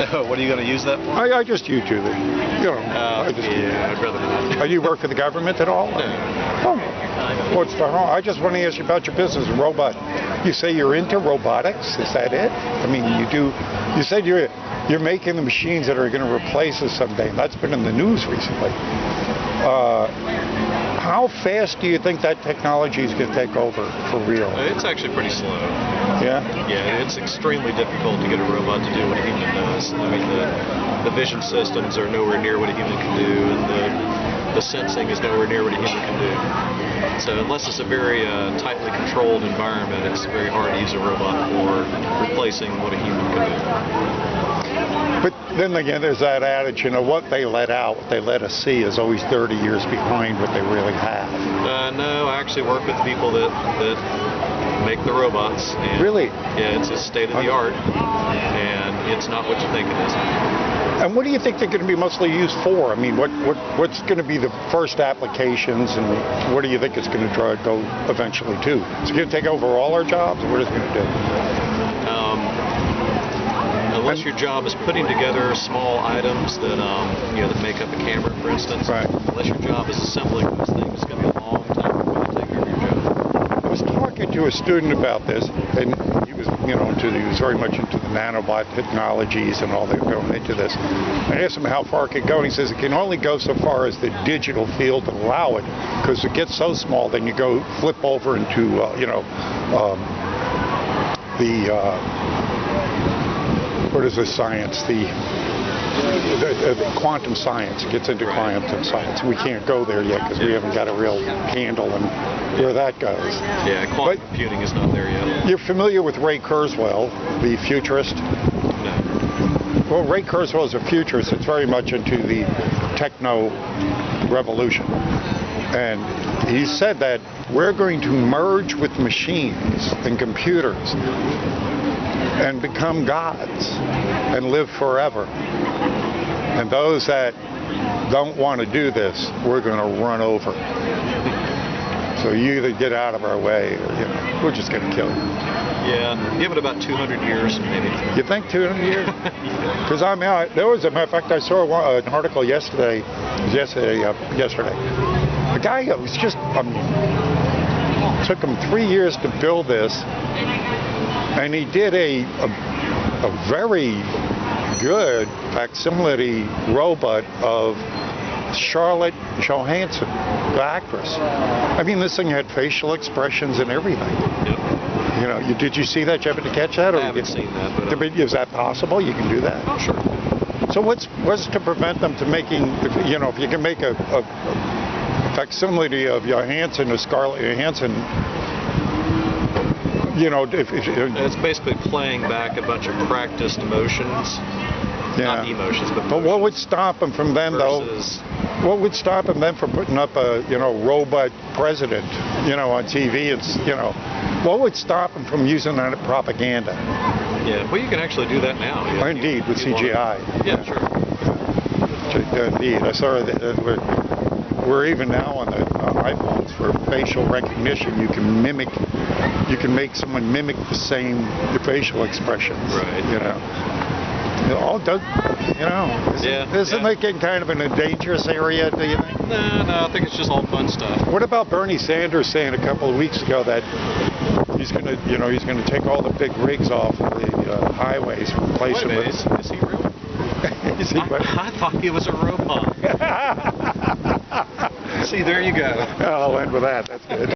What are you going to use that for? I just YouTube it. You know, Yeah, I'd rather not. You work for the government at all? No. Oh, what's the wrong? I just want to ask you about your business, robot. You say you're into robotics. Is that it? I mean, you do. You said you're making the machines that are going to replace us someday. And that's been in the news recently. How fast do you think that technology is going to take over for real? It's actually pretty slow. Yeah? Yeah, it's extremely difficult to get a robot to do what a human does. I mean, the vision systems are nowhere near what a human can do, and the sensing is nowhere near what a human can do. So unless it's a very tightly controlled environment, it's very hard to use a robot for replacing what a human can do. But then again, there's that adage, what they let out, what they let us see is always 30 years behind what they really have. No, I actually work with people that make the robots. And really? Yeah, it's just state of the art, and it's not what you think it is. And what do you think they're going to be mostly used for? I mean, what's going to be the first applications, and what do you think it's going to go eventually to? Is it going to take over all our jobs, or what is it going to do? Unless your job is putting together small items that that make up a camera, for instance. Right. Unless your job is assembling those things, it's going to be a long time before they take over your job. I was talking to a student about this, and he was, he was very much into the nanobot technologies and all that going into this. I asked him how far it could go, and he says it can only go so far as the digital field will allow it, because it gets so small, then you go flip over into, what is this science? The quantum science. It gets into quantum science. We can't go there yet because we haven't got a real handle on where that goes. Yeah, quantum computing is not there yet. You're familiar with Ray Kurzweil, the futurist? No. Well, Ray Kurzweil is a futurist. It's very much into the techno revolution. And he said that we're going to merge with machines and computers and become gods and live forever. And those that don't want to do this, we're going to run over. So you either get out of our way or, we're just going to kill you. Yeah, give it about 200 years, maybe. You think 200 years? Because there was a matter of fact, I saw an article yesterday. A guy was just, took him 3 years to build this, and he did a very good facsimile robot of Scarlett Johansson, the actress. I mean, this thing had facial expressions and everything. Yep. Did you see that? Did you happen to catch that? I haven't seen that. But is that possible? You can do that? Oh, sure. So what's to prevent them from making, if you can make a facsimile of Johansson or Scarlett Johansson, it's basically playing back a bunch of practiced motions. Yeah. Not emotions, but motions. But what would stop them from then, though? What would stop them then from putting up a, robot president, on TV? What would stop them from using that propaganda? Yeah, well, you can actually do that now. Yeah. Indeed, with CGI. Yeah, sure. Indeed. I saw that we're even now on the iPhones for facial recognition. You can make someone mimic the facial expressions. Right. It all does, isn't it getting kind of in a dangerous area, do you think? No, I think it's just all fun stuff. What about Bernie Sanders saying a couple of weeks ago that he's going to take all the big rigs off the highways and replace them with... Is he real? I thought he was a robot. See, there you go. I'll end with that. That's good.